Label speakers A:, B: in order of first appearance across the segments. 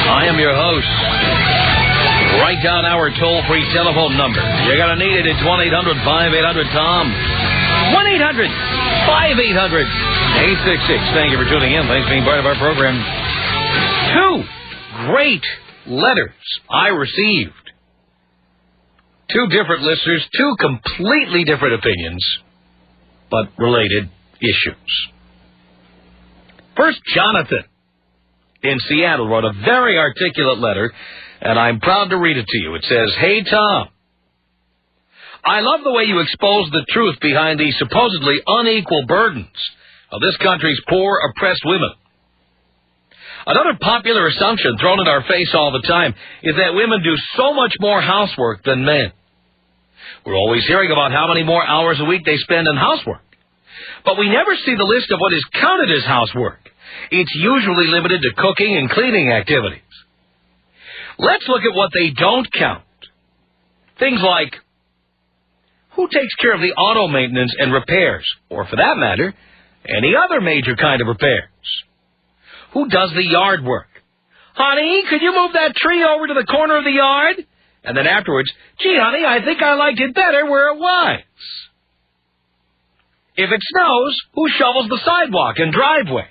A: I am your host. Write down our toll-free telephone number. You're going to need it. It's 1-800-5800-TOM. 1-800-5800-866. Thank you for tuning in. Thanks for being part of our program. Two great letters I received. Two different listeners, two completely different opinions, but related issues. First, Jonathan in Seattle wrote a very articulate letter, and I'm proud to read it to you. It says, "Hey, Tom, I love the way you expose the truth behind the supposedly unequal burdens of this country's poor, oppressed women. Another popular assumption thrown in our face all the time is that women do so much more housework than men. We're always hearing about how many more hours a week they spend in housework. But we never see the list of what is counted as housework. It's usually limited to cooking and cleaning activities. Let's look at what they don't count. Things like, who takes care of the auto maintenance and repairs, or for that matter, any other major kind of repairs? Who does the yard work? Honey, could you move that tree over to the corner of the yard? And then afterwards, gee, honey, I think I liked it better where it was. If it snows, who shovels the sidewalk and driveway?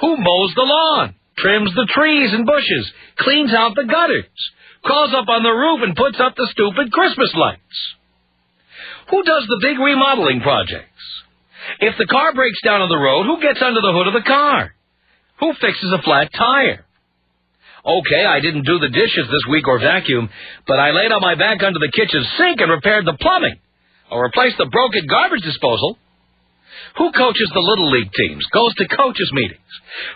A: Who mows the lawn, trims the trees and bushes, cleans out the gutters, crawls up on the roof and puts up the stupid Christmas lights? Who does the big remodeling projects? If the car breaks down on the road, who gets under the hood of the car? Who fixes a flat tire? Okay, I didn't do the dishes this week or vacuum, but I laid on my back under the kitchen sink and repaired the plumbing, or replaced the broken garbage disposal. Who coaches the Little League teams, goes to coaches' meetings?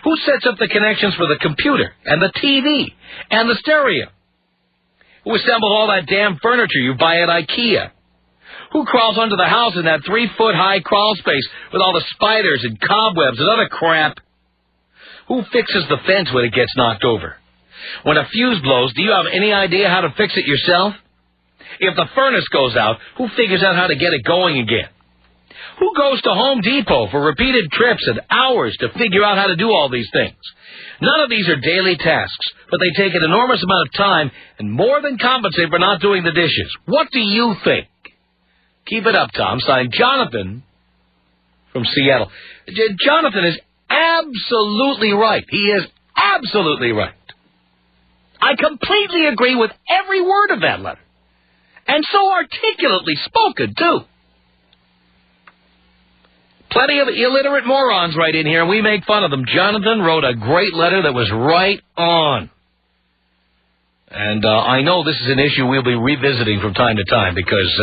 A: Who sets up the connections for the computer and the TV and the stereo? Who assembles all that damn furniture you buy at IKEA? Who crawls under the house in that 3-foot-high crawl space with all the spiders and cobwebs and other crap? Who fixes the fence when it gets knocked over? When a fuse blows, do you have any idea how to fix it yourself? If the furnace goes out, who figures out how to get it going again? Who goes to Home Depot for repeated trips and hours to figure out how to do all these things? None of these are daily tasks, but they take an enormous amount of time and more than compensate for not doing the dishes. What do you think? Keep it up, Tom. Signed, Jonathan from Seattle. Jonathan is absolutely right. He is absolutely right. I completely agree with every word of that letter. And so articulately spoken, too. Plenty of illiterate morons right in here, and we make fun of them. Jonathan wrote a great letter that was right on. And I know this is an issue we'll be revisiting from time to time because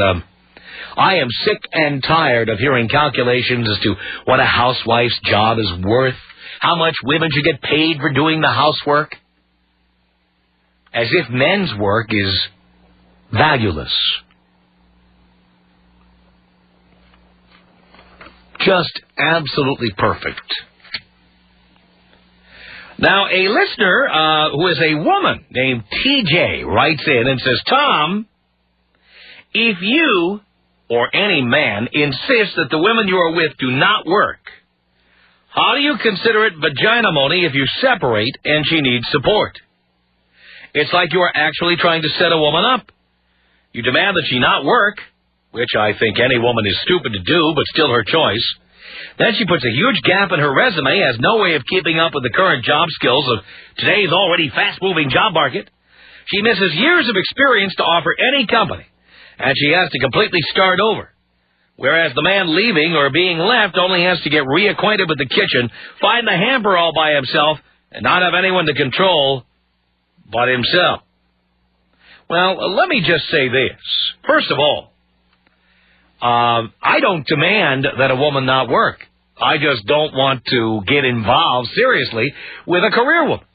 A: I am sick and tired of hearing calculations as to what a housewife's job is worth, how much women should get paid for doing the housework, as if men's work is valueless. Just absolutely perfect. Now, a listener who is a woman named TJ writes in and says, Tom, if you or any man insists that the women you are with do not work, how do you consider it vagina-money if you separate and she needs support? It's like you are actually trying to set a woman up. You demand that she not work, which I think any woman is stupid to do, but still her choice. Then she puts a huge gap in her resume, has no way of keeping up with the current job skills of today's already fast-moving job market. She misses years of experience to offer any company, and she has to completely start over. Whereas the man leaving or being left only has to get reacquainted with the kitchen, find the hamper all by himself, and not have anyone to control but himself. Well, let me just say this. First of all, I don't demand that a woman not work. I just don't want to get involved seriously with a career woman.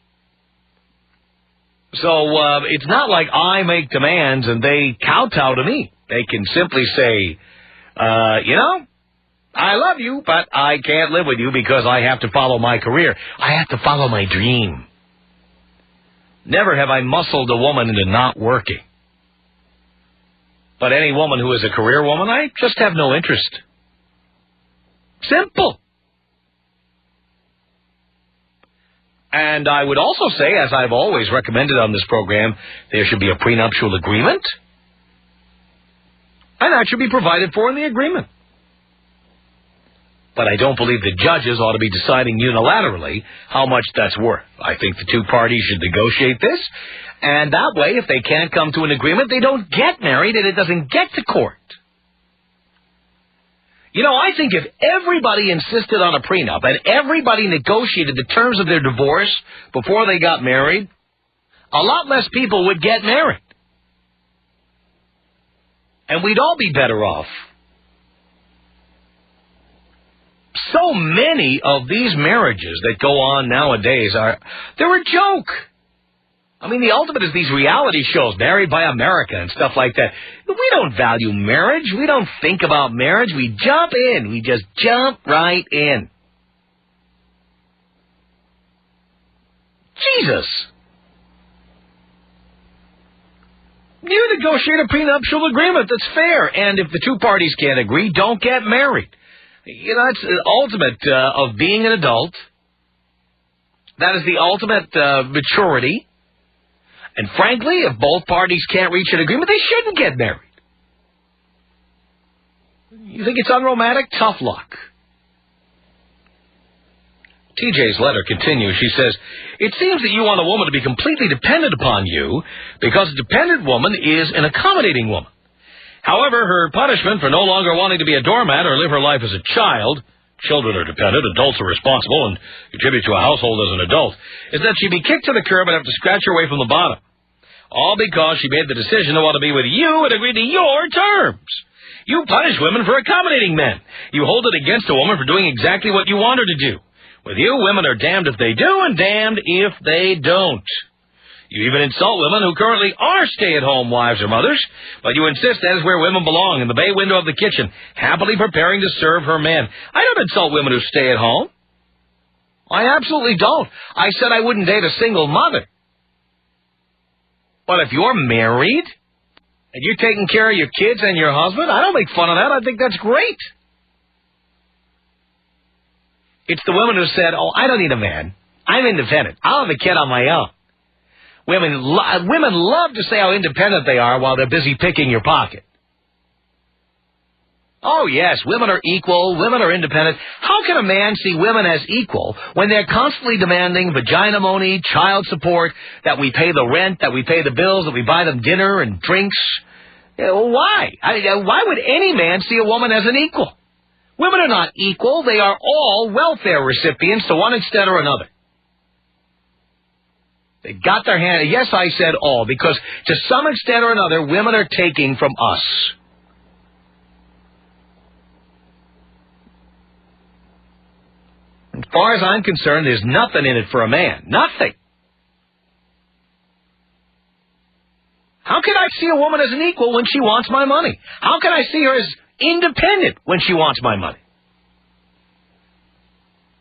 A: So it's not like I make demands and they kowtow to me. They can simply say, I love you, but I can't live with you because I have to follow my career. I have to follow my dream. Never have I muscled a woman into not working. But any woman who is a career woman, I just have no interest. Simple. And I would also say, as I've always recommended on this program, there should be a prenuptial agreement. And that should be provided for in the agreement. But I don't believe the judges ought to be deciding unilaterally how much that's worth. I think the two parties should negotiate this, and that way, if they can't come to an agreement, they don't get married and it doesn't get to court. You know, I think if everybody insisted on a prenup and everybody negotiated the terms of their divorce before they got married, a lot less people would get married. And we'd all be better off. So many of these marriages that go on nowadays they're a joke. I mean, the ultimate is these reality shows, Married by America and stuff like that. We don't value marriage. We don't think about marriage. We jump in. We just jump right in. Jesus. You negotiate a prenuptial agreement that's fair. And if the two parties can't agree, don't get married. You know, it's the ultimate of being an adult. That is the ultimate maturity. And frankly, if both parties can't reach an agreement, they shouldn't get married. You think it's unromantic? Tough luck. TJ's letter continues. She says, it seems that you want a woman to be completely dependent upon you because a dependent woman is an accommodating woman. However, her punishment for no longer wanting to be a doormat or live her life as a child, children are dependent, adults are responsible, and contribute to a household as an adult, is that she be kicked to the curb and have to scratch her way from the bottom. All because she made the decision to want to be with you and agree to your terms. You punish women for accommodating men. You hold it against a woman for doing exactly what you want her to do. With you, women are damned if they do and damned if they don't. You even insult women who currently are stay-at-home wives or mothers, but you insist that is where women belong, in the bay window of the kitchen, happily preparing to serve her man. I don't insult women who stay at home. I absolutely don't. I said I wouldn't date a single mother. But if you're married and you're taking care of your kids and your husband, I don't make fun of that. I think that's great. It's the women who said, oh, I don't need a man. I'm independent. I'll have a kid on my own. Women love to say how independent they are while they're busy picking your pocket. Oh, yes, women are equal, women are independent. How can a man see women as equal when they're constantly demanding vagina money, child support, that we pay the rent, that we pay the bills, that we buy them dinner and drinks? Why? Why would any man see a woman as an equal? Women are not equal. They are all welfare recipients to one extent or another. They got their hand. Yes, I said all, because to some extent or another, women are taking from us. As far as I'm concerned, there's nothing in it for a man. Nothing. How can I see a woman as an equal when she wants my money? How can I see her as independent when she wants my money?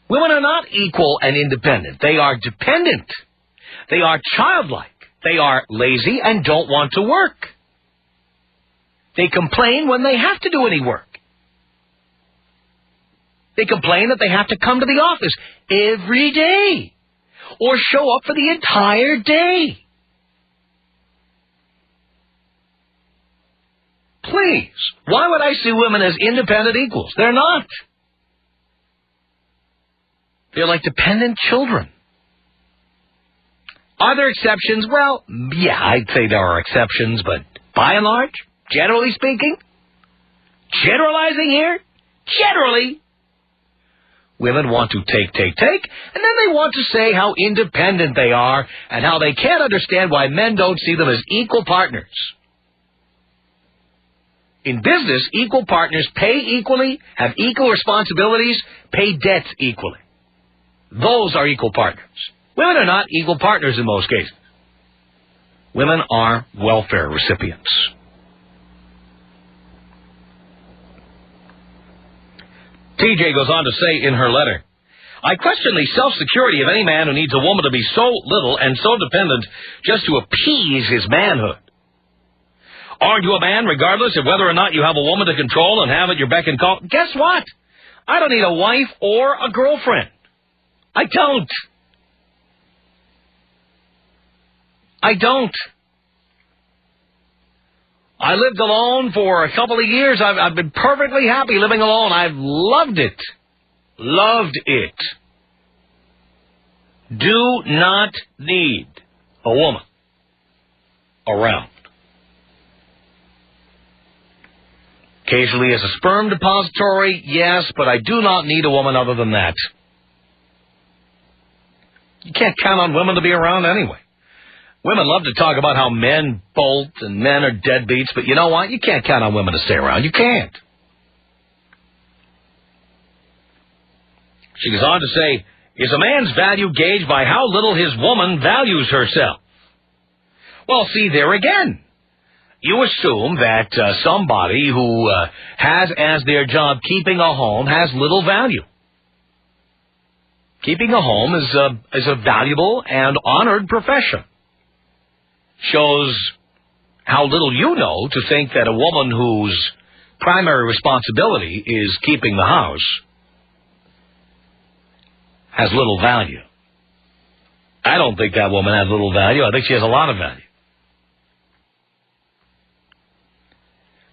A: Women are not equal and independent. They are dependent. They are childlike. They are lazy and don't want to work. They complain when they have to do any work. They complain that they have to come to the office every day or show up for the entire day. Please, why would I see women as independent equals? They're not. They're like dependent children. Are there exceptions? Well, yeah, I'd say there are exceptions, but by and large, generally speaking, generalizing here, generally, women want to take, and then they want to say how independent they are and how they can't understand why men don't see them as equal partners. In business, equal partners pay equally, have equal responsibilities, pay debts equally. Those are equal partners. Women are not equal partners in most cases. Women are welfare recipients. TJ goes on to say in her letter, I question the self-security of any man who needs a woman to be so little and so dependent just to appease his manhood. Aren't you a man regardless of whether or not you have a woman to control and have at your beck and call? Guess what? I don't need a wife or a girlfriend. I don't. I don't. I lived alone for a couple of years. I've been perfectly happy living alone. I've loved it. Loved it. Do not need a woman around. Occasionally as a sperm depository, yes, but I do not need a woman other than that. You can't count on women to be around anyway. Women love to talk about how men bolt and men are deadbeats, but you know what? You can't count on women to stay around. You can't. She goes on to say, is a man's value gauged by how little his woman values herself? Well, see, there again. You assume that somebody who has as their job keeping a home has little value. Keeping a home is a valuable and honored profession. Shows how little you know to think that a woman whose primary responsibility is keeping the house has little value. I don't think that woman has little value. I think she has a lot of value.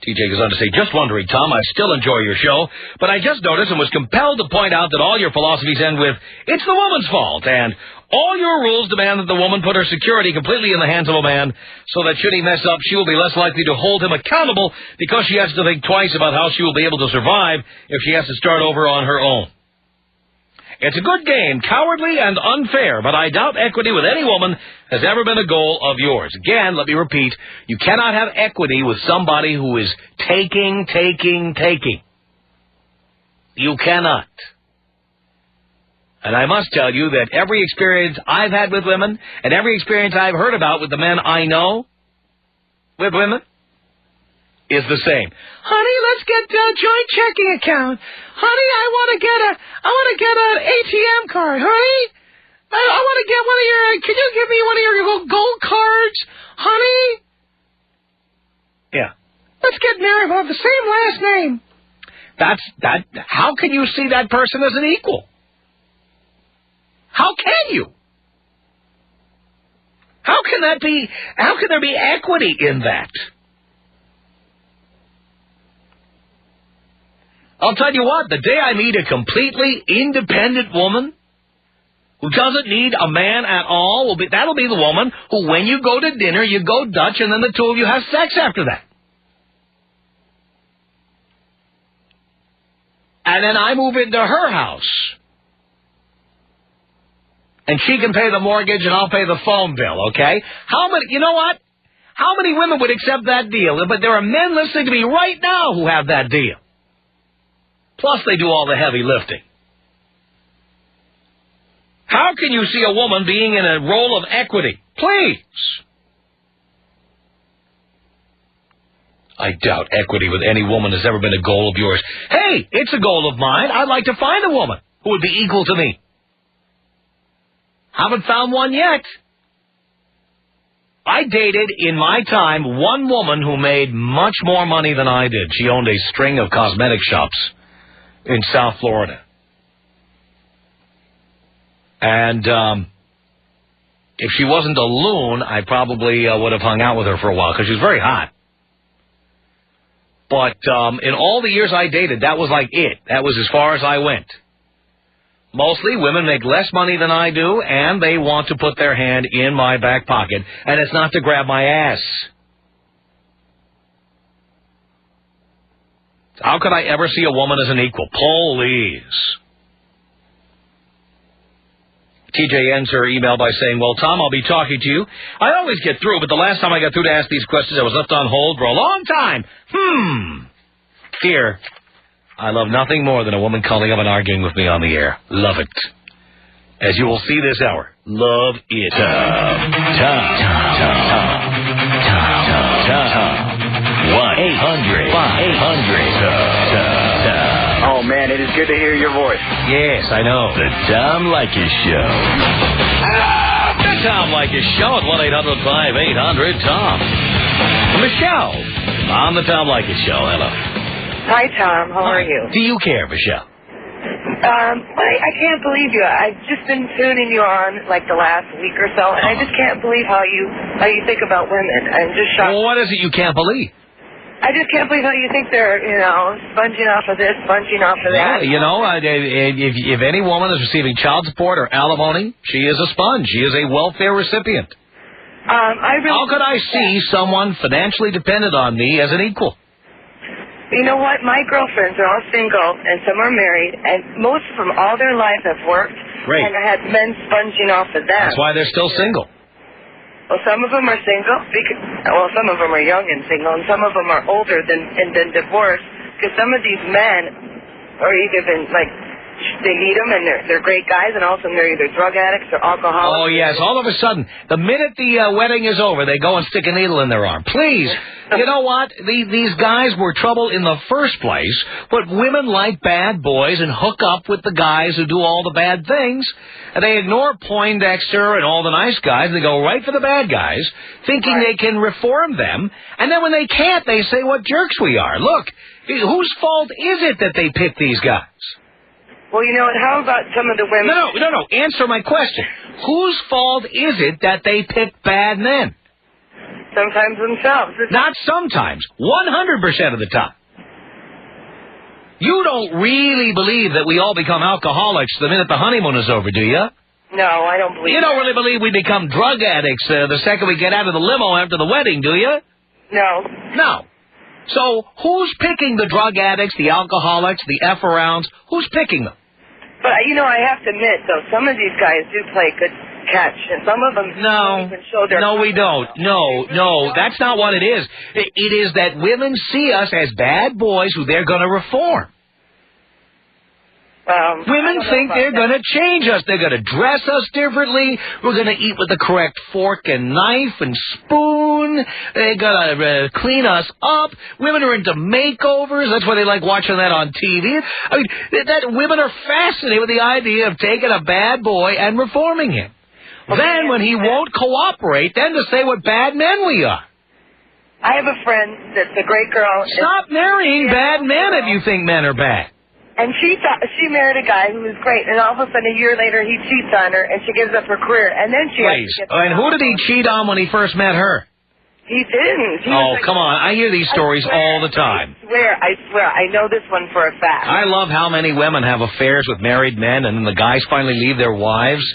A: TJ goes on to say, just wondering, Tom, I still enjoy your show, but I just noticed and was compelled to point out that all your philosophies end with, it's the woman's fault, and all your rules demand that the woman put her security completely in the hands of a man, so that should he mess up, she will be less likely to hold him accountable because she has to think twice about how she will be able to survive if she has to start over on her own. It's a good game, cowardly and unfair, but I doubt equity with any woman has ever been a goal of yours. Again, let me repeat, you cannot have equity with somebody who is taking. You cannot. And I must tell you that every experience I've had with women and every experience I've heard about with the men I know with women is the same. Honey, let's get a joint checking account. Honey, I want to get an ATM card. Honey, I want to get one of your. Can you give me one of your gold cards, honey? Yeah. Let's get married. We'll have the same last name. That. How can you see that person as an equal? How can you? How can that be? How can there be equity in that? I'll tell you what, the day I meet a completely independent woman who doesn't need a man at all, that'll be the woman who, when you go to dinner, you go Dutch, and then the two of you have sex after that. And then I move into her house. And she can pay the mortgage and I'll pay the phone bill, okay? You know what? How many women would accept that deal? But there are men listening to me right now who have that deal. Plus, they do all the heavy lifting. How can you see a woman being in a role of equity? Please. I doubt equity with any woman has ever been a goal of yours. Hey, it's a goal of mine. I'd like to find a woman who would be equal to me. Haven't found one yet. I dated, in my time, one woman who made much more money than I did. She owned a string of cosmetic shops in South Florida. And if she wasn't a loon, I probably would have hung out with her for a while because she was very hot. But in all the years I dated, that was like it. That was as far as I went. Mostly women make less money than I do, and they want to put their hand in my back pocket, and it's not to grab my ass. How could I ever see a woman as an equal? Please. TJ ends her email by saying, well, Tom, I'll be talking to you. I always get through, but the last time I got through to ask these questions, I was left on hold for a long time. Here, I love nothing more than a woman calling up and arguing with me on the air. Love it. As you will see this hour, love it. Tom. 1-800-5800-TOM.
B: Oh, man, it is good to hear your voice.
A: Yes, I know.
C: The Tom Leykis Show.
A: The Tom Leykis Show at 1-800-5800-TOM. Michelle, on the Tom Leykis Show. Hello.
D: Hi, Tom. How are you?
A: Do you care, Michelle?
D: I can't believe you. I've just been tuning you on like the last week or so, and I just can't believe how you think about women. I'm just shocked.
A: Well, what is it you can't believe?
D: I just can't believe how you think they're, sponging off of this, sponging off of that.
A: If any woman is receiving child support or alimony, she is a sponge. She is a welfare recipient. How could I see someone financially dependent on me as an equal?
D: You know what? My girlfriends are all single, and some are married, and most of them all their life have worked.
A: Great.
D: And I had men sponging off of them.
A: That's why they're still single.
D: Well, some of them are single. Some of them are young and single, and some of them are older than divorced. Because some of these men are either they meet them and they're great guys, and all of a sudden they're either drug addicts or alcoholics.
A: Oh, yes. All of a sudden, the minute the wedding is over, they go and stick a needle in their arm. Please. You know what? These guys were trouble in the first place, but women like bad boys and hook up with the guys who do all the bad things. And they ignore Poindexter and all the nice guys. They go right for the bad guys, thinking they can reform them. And then when they can't, they say what jerks we are. Look, whose fault is it that they pick these guys?
D: Well, you know what? How about some of the women?
A: No. Answer my question. Whose fault is it that they pick bad men?
D: Sometimes themselves.
A: Not sometimes. 100% of the time. You don't really believe that we all become alcoholics the minute the honeymoon is over, do you?
D: No, I don't believe
A: You don't really believe we become drug addicts the second we get out of the limo after the wedding, do you?
D: No.
A: No. So who's picking the drug addicts, the alcoholics, the F-arounds? Who's picking them?
D: But, I have to admit, though, some of these guys do play good catch, and some of them don't even show their...
A: No, we don't. No, that's not what it is. It is that women see us as bad boys who they're going to reform. Women think they're going to change us. They're going to dress us differently. We're going to eat with the correct fork and knife and spoon. They're going to clean us up. Women are into makeovers. That's why they like watching that on TV. I mean, women are fascinated with the idea of taking a bad boy and reforming him. Then, when he won't cooperate, then to say what bad men we are.
D: I have a friend that's a great girl.
A: Stop marrying bad men if you think men are bad.
D: And she married a guy who was great, and all of a sudden, a year later, he cheats on her, and she gives up her career, and then she...
A: And who did he cheat on when he first met her?
D: He didn't.
A: Come on. I hear these stories all the time.
D: I swear. I know this one for a fact.
A: I love how many women have affairs with married men, and then the guys finally leave their wives,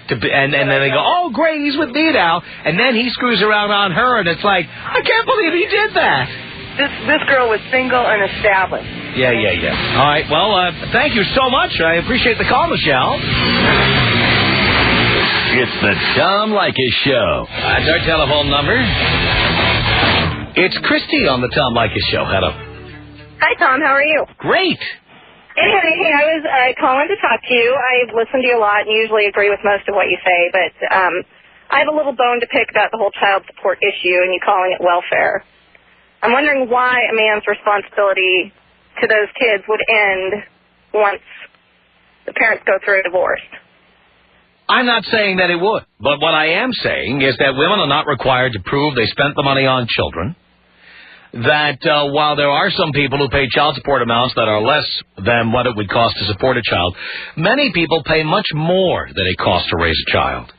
A: and then they go, oh, great, he's with me now, and then he screws around on her, and it's like, I can't believe he did that.
D: This girl was single and established.
A: Yeah. All right, well, thank you so much. I appreciate the call, Michelle.
C: It's the Tom Leykis Show.
A: That's our telephone number. It's Christy on the Tom Leykis Show. Hello.
E: Hi, Tom. How are you?
A: Great.
E: Hey, I was calling to talk to you. I listen to you a lot and usually agree with most of what you say, but I have a little bone to pick about the whole child support issue and you calling it welfare. I'm wondering why a man's responsibility to those kids would end once the parents go through a divorce.
A: I'm not saying that it would, but what I am saying is that women are not required to prove they spent the money on children, that while there are some people who pay child support amounts that are less than what it would cost to support a child, many people pay much more than it costs to raise a child.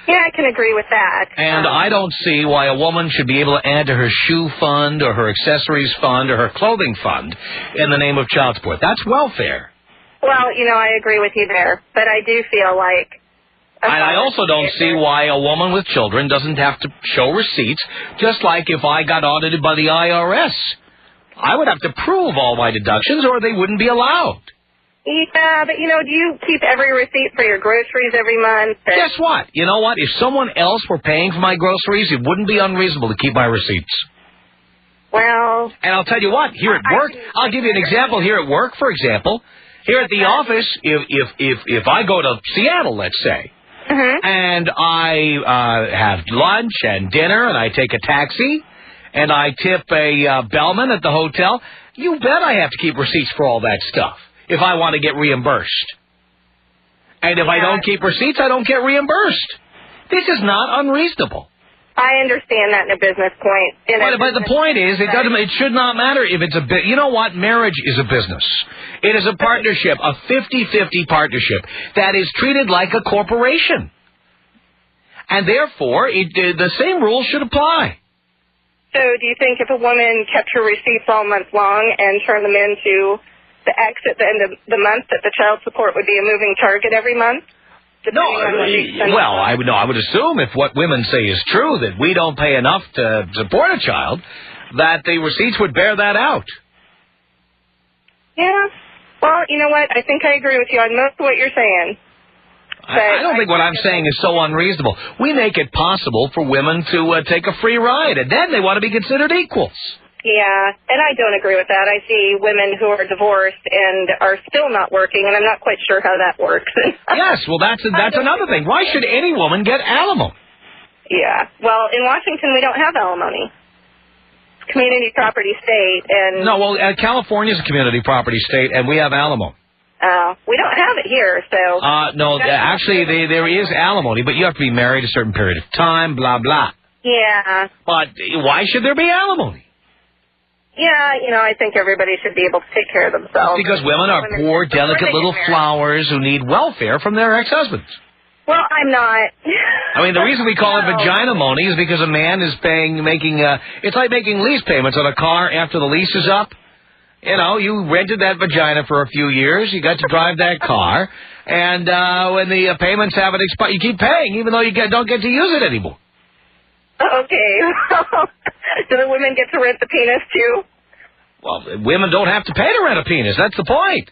E: Yeah, I can agree with that.
A: And I don't see why a woman should be able to add to her shoe fund or her accessories fund or her clothing fund in the name of child support. That's welfare.
E: Well, I agree with you there, but I do feel like...
A: And I also don't see why a woman with children doesn't have to show receipts, just like if I got audited by the IRS. I would have to prove all my deductions or they wouldn't be allowed.
E: Yeah, but, do you keep every receipt for your groceries every month?
A: Guess what? You know what? If someone else were paying for my groceries, it wouldn't be unreasonable to keep my receipts.
E: Well...
A: And I'll tell you what, here at work, I'll give you an example here at work, for example. Here at the office, if I go to Seattle, let's say, and I have lunch and dinner, and I take a taxi, and I tip a bellman at the hotel, you bet I have to keep receipts for all that stuff if I want to get reimbursed. And if I don't keep receipts, I don't get reimbursed. This is not unreasonable.
E: I understand that in a business point.
A: But the point is, it should not matter if it's a bit. You know what? Marriage is a business. It is a partnership, a 50-50 partnership that is treated like a corporation. And therefore, the same rules should apply.
E: So do you think if a woman kept her receipts all month long and turned them into the X at the end of the month, that the child support would be a moving target every month?
A: No, I would assume if what women say is true, that we don't pay enough to support a child, that the receipts would bear that out.
E: Yeah. Well, you know what? I think I agree with you on most of what you're saying.
A: I don't think what I'm saying is so unreasonable. We make it possible for women to take a free ride, and then they want to be considered equals.
E: Yeah, and I don't agree with that. I see women who are divorced and are still not working, and I'm not quite sure how that works.
A: Yes, well, that's another thing. Why should any woman get alimony?
E: Yeah, well, in Washington, we don't have alimony. It's community property state, and...
A: No, well, California's a community property state, and we have alimony.
E: We don't have it here, so...
A: No, actually, there is alimony, but you have to be married a certain period of time, blah, blah.
E: Yeah.
A: But why should there be alimony?
E: Yeah, I think everybody should be able to take care of themselves.
A: Because women are poor, delicate little flowers who need welfare from their ex-husbands.
E: Well, I'm not.
A: I mean, the reason we call it vagina-mony is because a man is it's like making lease payments on a car after the lease is up. You rented that vagina for a few years, you got to drive that car, and when the payments haven't expired, you keep paying, even though you don't get to use it anymore.
E: Okay. Do the women get to rent the penis, too?
A: Well, women don't have to pay to rent a penis. That's the point.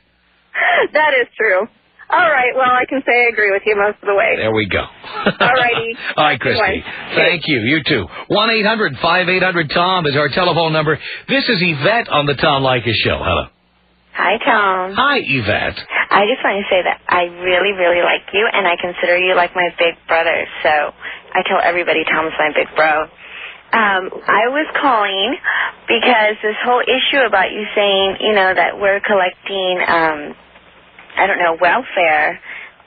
E: That is true. All right. Well, I can say I agree with you most of the way.
A: There we go.
E: All righty.
A: All right, Christy. Thank you. You too. 1-800-5800-TOM is our telephone number. This is Yvette on the Tom Leykis Show. Hello.
F: Hi, Tom.
A: Hi, Yvette.
F: I just want to say that I really, really like you, and I consider you like my big brother. So I tell everybody Tom's my big bro. I was calling because this whole issue about you saying, that we're collecting, welfare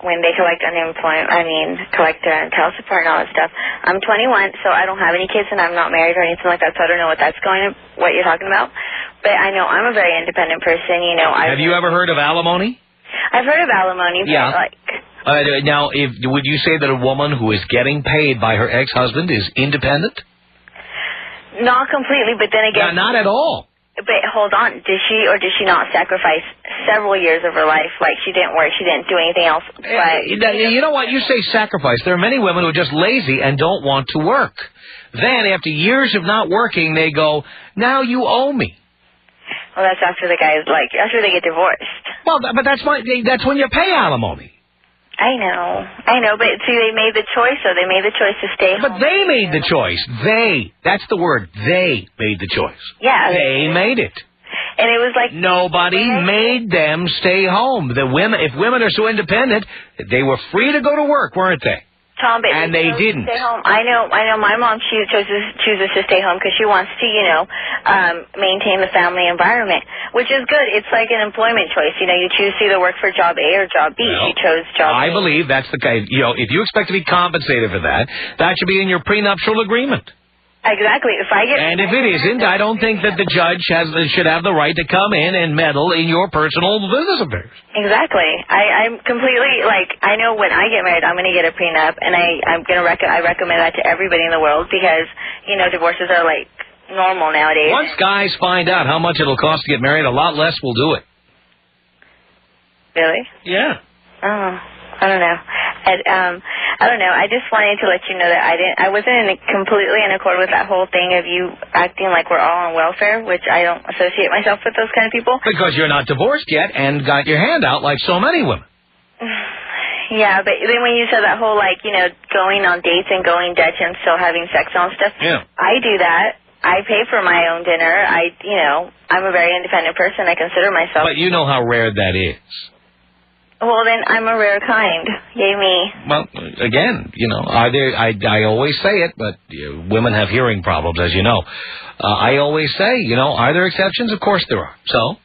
F: when they collect collect child support and all that stuff. I'm 21, so I don't have any kids, and I'm not married or anything like that, so I don't know what you're talking about. But I know I'm a very independent person,
A: Have you ever heard of alimony?
F: I've heard of alimony, but
A: yeah. Now, would you say that a woman who is getting paid by her ex-husband is independent?
F: Not completely, but then again...
A: Not at all.
F: But hold on, did she or did she not sacrifice several years of her life? Like, she didn't work, she didn't do anything else. But
A: you know what? You say sacrifice. There are many women who are just lazy and don't want to work. Then, after years of not working, they go, now you owe me.
F: Well, that's after after they get divorced.
A: Well, but that's when you pay alimony.
F: I know, but see, they made the choice, so they made the choice to stay home.
A: But they made the choice. That's the word. They made the choice.
F: Yeah.
A: They made it.
F: And it was like...
A: Nobody made them stay home. If women are so independent, they were free to go to work, weren't they?
F: Tom, but
A: and they didn't.
F: Stay home. I know. My mom chooses to stay home because she wants to, maintain the family environment, which is good. It's like an employment choice. You choose to either work for job A or job B. She chose job A.
A: I believe that's the kind. If you expect to be compensated for that, that should be in your prenuptial agreement.
F: Exactly.
A: And if it isn't, I don't think that the judge should have the right to come in and meddle in your personal business affairs.
F: Exactly. I'm completely, I know when I get married, I'm going to get a prenup, and I recommend that to everybody in the world because, divorces are, normal nowadays.
A: Once guys find out how much it'll cost to get married, a lot less will do it.
F: Really?
A: Yeah.
F: Oh, I don't know. I don't know. I just wanted to let you know that I wasn't completely in accord with that whole thing of you acting like we're all on welfare, which I don't associate myself with those kind of people.
A: Because you're not divorced yet and got your hand out like so many women.
F: Yeah, but then when you said that whole, going on dates and going Dutch and still having sex and stuff,
A: yeah.
F: I do that. I pay for my own dinner. I'm a very independent person. I consider myself.
A: But you know how rare that is.
F: Well, then I'm a rare kind. Yay me.
A: Well, again, I always say it, but women have hearing problems, as you know. I always say, are there exceptions? Of course there are. So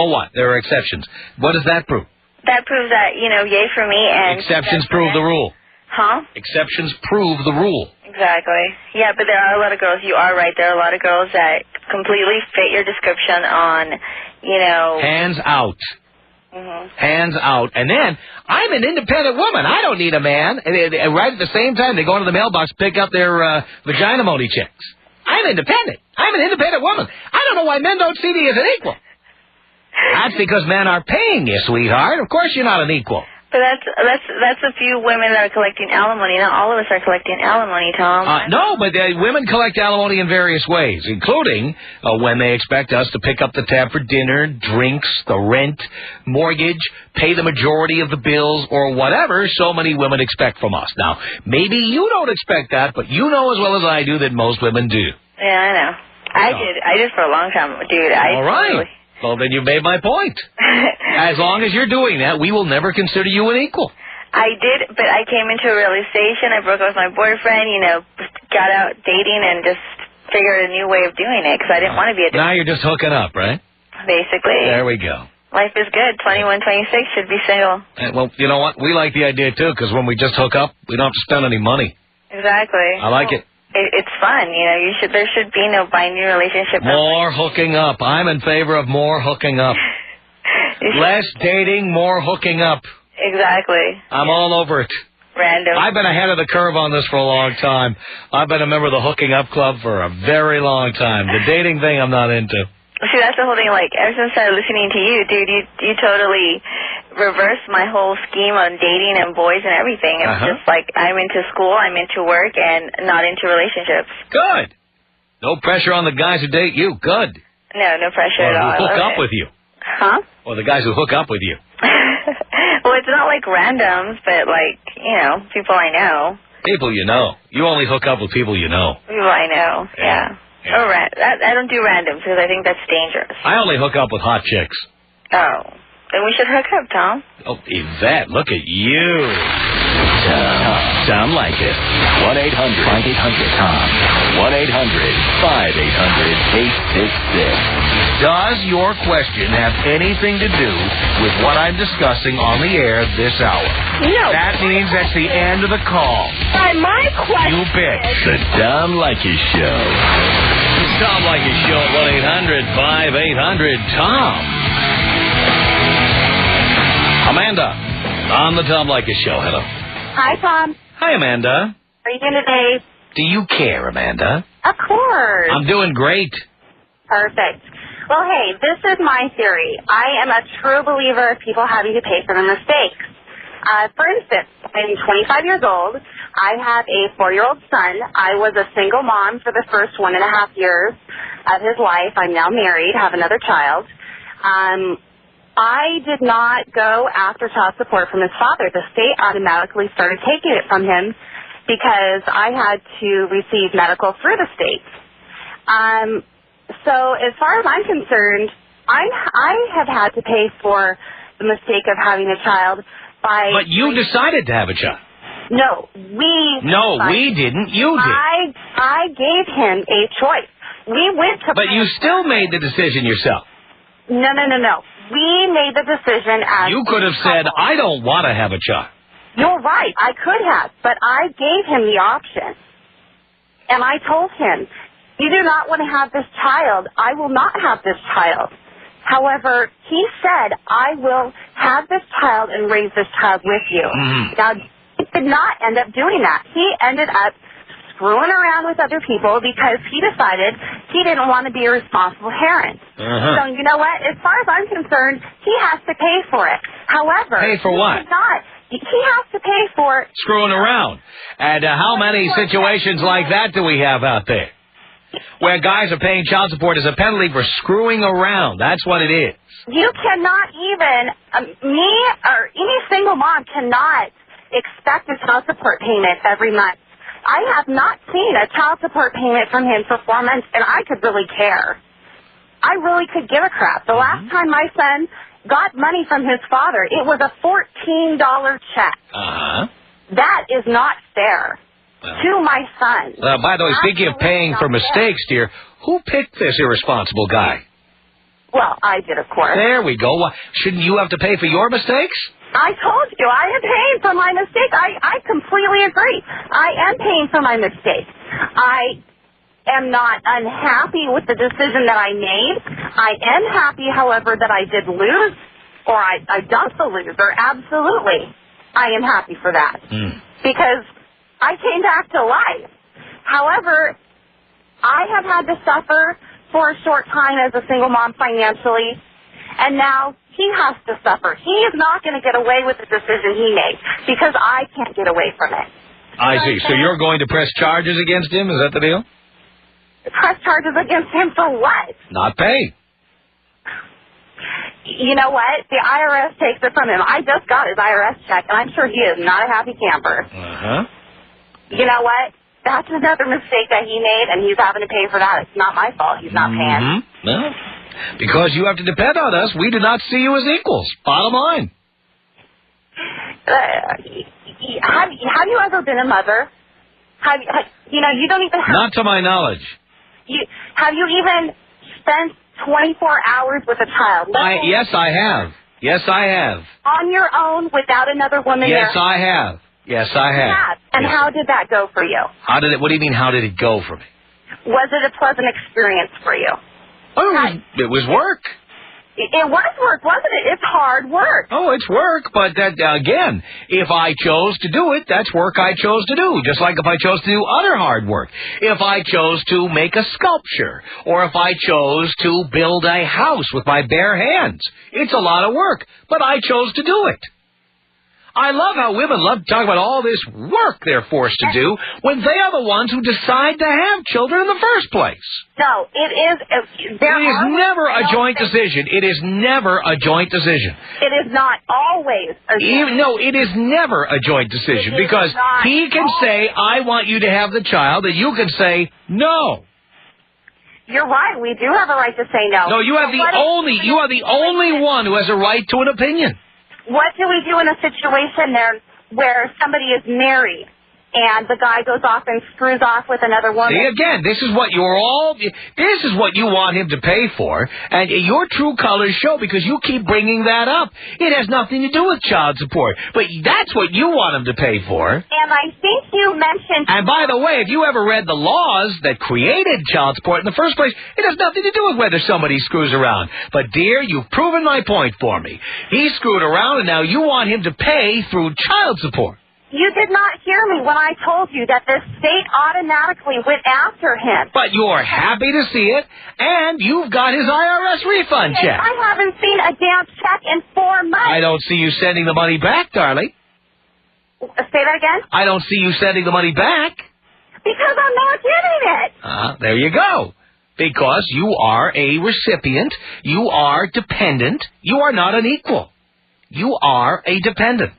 A: what? There are exceptions. What does that prove?
F: That proves that, yay for me and...
A: Exceptions prove the rule.
F: Huh?
A: Exceptions prove the rule.
F: Exactly. Yeah, but there are a lot of girls. You are right. There are a lot of girls that completely fit your description on, you know...
A: Hands out.
F: Mm-hmm.
A: Hands out. And then, I'm an independent woman. I don't need a man. And right at the same time, they go into the mailbox, pick up their vagina money checks. I'm independent. I'm an independent woman. I don't know why men don't see me as an equal. That's because men are paying you, sweetheart. Of course you're not an equal.
F: But that's a few women that are collecting alimony. Not all of us are collecting alimony, Tom.
A: No, but women collect alimony in various ways, including when they expect us to pick up the tab for dinner, drinks, the rent, mortgage, pay the majority of the bills, or whatever so many women expect from us. Now, maybe you don't expect that, but you know as well as I do that most women do.
F: Yeah, I know. I did for a long time, dude.
A: All right. Well, then you made my point. As long as you're doing that, we will never consider you an equal.
F: I did, but I came into a realization. I broke up with my boyfriend, got out dating and just figured a new way of doing it because I didn't want to be a...
A: Now you're just hooking up, right?
F: Basically.
A: There we go.
F: Life is good. 21, 26 should be single.
A: Well, you know what? We like the idea, too, because when we just hook up, we don't have to spend any money.
F: Exactly.
A: I like it.
F: It's fun, there should be no binary relationship.
A: More hooking up. I'm in favor of more hooking up. Less dating, more hooking up.
F: Exactly.
A: I'm all over it.
F: Random.
A: I've been ahead of the curve on this for a long time. I've been a member of the hooking up club for a very long time. The dating thing I'm not into.
F: See, that's the whole thing. Like, ever since I started listening to you, dude, you totally reversed my whole scheme on dating and boys and everything. It's just like I'm into school, I'm into work, and not into relationships. Good.
A: No pressure on the guys who date you. Good.
F: No pressure at all.
A: Or who hook up with you.
F: Huh?
A: Or the guys who hook up with you.
F: Well, it's not like randoms, but like, people I know.
A: People you know. You only hook up with people you know.
F: People I know, yeah. Oh, I don't do randoms because I think that's dangerous.
A: I only hook up with hot chicks.
F: Oh. Then we should hook up, Tom.
A: Oh, Yvette, look at you.
C: Tom Leykis. 1-800-5800-TOM. 1-800-5800-866.
A: Does your question have anything to do with what I'm discussing on the air this hour?
E: No.
A: That means that's the end of the call.
E: My question...
A: You bet.
C: The Tom Leykis Show.
A: It's Tom Leykis Show at 1-800-5800-TOM. Amanda, on the Tom Leykis Show. Hello.
E: Hi, Tom.
A: Hi, Amanda.
E: How are you doing today?
A: Do you care, Amanda?
E: Of course.
A: I'm doing great.
E: Perfect. Well, hey, this is my theory. I am a true believer of people having to pay for their mistakes. For instance, I'm 25 years old. I have a 4-year-old son. I was a single mom for the first 1.5 years of his life. I'm now married, have another child. I did not go after child support from his father. The state automatically started taking it from him because I had to receive medical through the state. So as far as I'm concerned, I have had to pay for the mistake of having a child by...
A: But you decided to have a child.
E: No, we
A: didn't. You did.
E: I gave him a choice. We went to...
A: But you still made the decision yourself.
E: No. We made the decision as...
A: You could have said, I don't want to have a child.
E: You're right. I could have. But I gave him the option. And I told him, you do not want to have this child. I will not have this child. However, he said, I will have this child and raise this child with you.
A: Mm-hmm.
E: Now, he did not end up doing that. He ended up screwing around with other people because he decided he didn't want to be a responsible parent. So, you know what? As far as I'm concerned, he has to pay for it. However...
A: Pay for what?
E: He has to pay for...
A: Screwing around. And how many situations like that do we have out there? Where guys are paying child support as a penalty for screwing around. That's what it is.
E: You cannot even... me or any single mom cannot expect a child support payment every month. I have not seen a child support payment from him for 4 months, and I could really care. I really could give a crap. The last time my son got money from his father, it was a $14 check. That is not fair to my son.
A: By the way, speaking of paying for mistakes, dear, who picked this irresponsible guy?
G: Well, I did, of course.
A: There we go. Shouldn't you have to pay for your mistakes?
G: I told you, I am paying for my mistake. I completely agree. I am paying for my mistake. I am not unhappy with the decision that I made. I am happy, however, that I did lose, or I dumped the loser. Absolutely. I am happy for that. Because I came back to life. However, I have had to suffer for a short time as a single mom financially, and now he has to suffer. He is not going to get away with the decision he made because I can't get away from it.
A: I see. So you're going to press charges against him? Is that the deal?
G: Press charges against him for what?
A: Not pay.
G: You know what? The IRS takes it from him. I just got his IRS check, and I'm sure he is not a happy camper. You know what? That's another mistake that he made, and he's having to pay for that. It's not my fault. He's not paying.
A: No. Because you have to depend on us, we do not see you as equals. Bottom line.
G: Have you ever been a mother? You don't even have...
A: Not to my knowledge.
G: Have you even spent 24 hours with a child?
A: Yes, I have. Yes, I have.
G: On your own without another woman there?
A: Yes, I have. Yes, I have.
G: And
A: yes.
G: How did that go for you?
A: What do you mean, how did it go for me?
G: Was it a pleasant experience for you?
A: Oh, it was work.
G: It was work, wasn't it? It's hard work.
A: Oh, it's work, but that again, if I chose to do it, that's work I chose to do. Just like if I chose to do other hard work. If I chose to make a sculpture, or if I chose to build a house with my bare hands, it's a lot of work, but I chose to do it. I love how women love to talk about all this work they're forced to do when they are the ones who decide to have children in the first place.
G: No, it is
A: never a joint decision. It is never a joint decision.
G: It is not always a joint.
A: No, it is never a joint decision because he can say, I want you to have the child, and you can say, no.
G: You're right. We do have a right to say no.
A: No, you are the only one who has a right to an opinion.
G: What do we do in a situation there where somebody is married and the guy goes off and screws off with another woman?
A: See, again, this is what you want him to pay for, and your true colors show because you keep bringing that up. It has nothing to do with child support, but that's what you want him to pay for.
G: And I think you mentioned...
A: And by the way, if you ever read the laws that created child support in the first place, it has nothing to do with whether somebody screws around. But, dear, you've proven my point for me. He screwed around, and now you want him to pay through child support.
G: You did not hear me when I told you that the state automatically went after him.
A: But you're happy to see it, and you've got his IRS refund check.
G: I haven't seen a damn check in 4 months.
A: I don't see you sending the money back, darling.
G: Say that again?
A: I don't see you sending the money back.
G: Because I'm not getting it.
A: There you go. Because you are a recipient. You are dependent. You are not an equal. You are a dependent.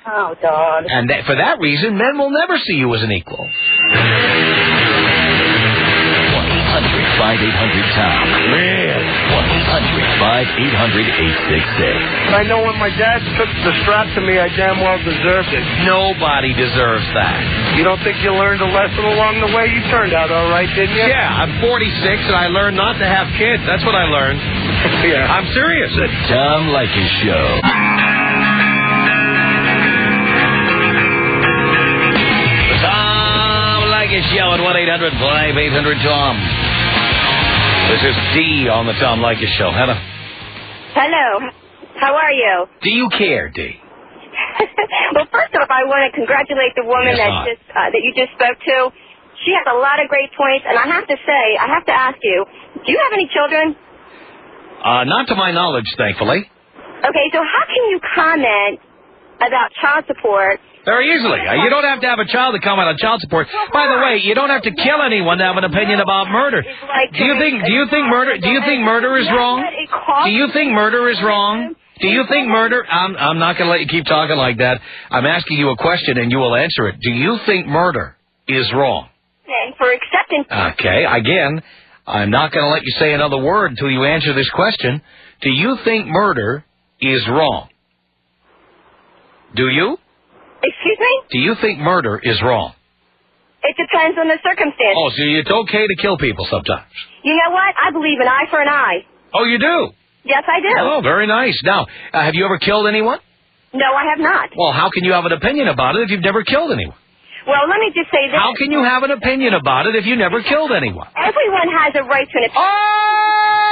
G: Oh, God.
A: And for that reason, men will never see you as an equal.
C: 1-800-5800-TOM.
B: Man.
C: 1-800-5800-866.
B: I know when my dad took the strap to me, I damn well deserved it.
A: Nobody deserves that.
B: You don't think you learned a lesson along the way? You turned out all right, didn't you?
A: Yeah, I'm 46 and I learned not to have kids. That's what I learned.
B: Yeah.
A: I'm serious.
C: The Tom Leykis Show.
A: Show at 1-800-5800-TOM. This is Dee on the Tom Leykis Show. Hello.
E: Hello. How are you?
A: Do you care, Dee?
E: Well, first off, I want to congratulate the woman that you just spoke to. She has a lot of great points, and I have to ask you, do you have any children?
A: Not to my knowledge, thankfully.
E: Okay, so how can you comment about child support?
A: Very easily. You don't have to have a child to comment on child support. By the way, you don't have to kill anyone to have an opinion about murder. Do you think murder is wrong? Do you think murder is wrong? Do you think murder... I'm not going to let you keep talking like that. I'm asking you a question and you will answer it. Do you think murder is wrong?
E: For acceptance...
A: Okay, again, I'm not going to let you say another word until you answer this question. Do you think murder is wrong? Do you?
E: Excuse me?
A: Do you think murder is wrong?
E: It depends on the circumstance.
A: Oh, so it's okay to kill people sometimes.
E: You know what? I believe an eye for an eye.
A: Oh, you do?
E: Yes, I do.
A: Oh, very nice. Now, have you ever killed anyone?
E: No, I have not.
A: Well, how can you have an opinion about it if you've never killed anyone?
E: Well, let me just say this.
A: How can you have an opinion about it if you never killed anyone?
E: Everyone has a right to an opinion.
A: Oh,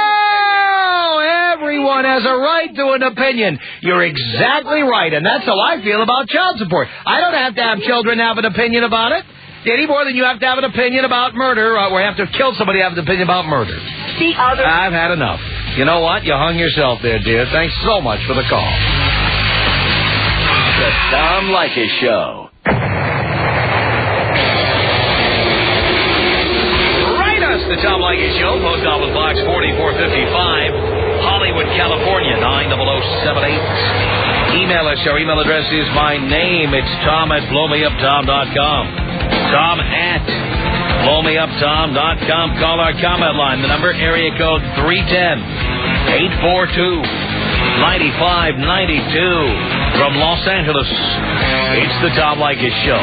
A: everyone has a right to an opinion. You're exactly right, and that's how I feel about child support. I don't have to have children have an opinion about it any more than you have to have an opinion about murder, or have to kill somebody to have an opinion about murder.
E: The other...
A: I've had enough. You know what? You hung yourself there, dear. Thanks so much for the call.
C: The Tom Leykis Show.
A: Write us, the Tom Leykis Show, Post Office Box 4455, Hollywood, California, 90078. Email us. Our email address is my name. It's tom@blowmeuptom.com. tom@blowmeuptom.com. Call our comment line. The number, area code 310-842-9592. From Los Angeles, it's the Tom Leykis Show.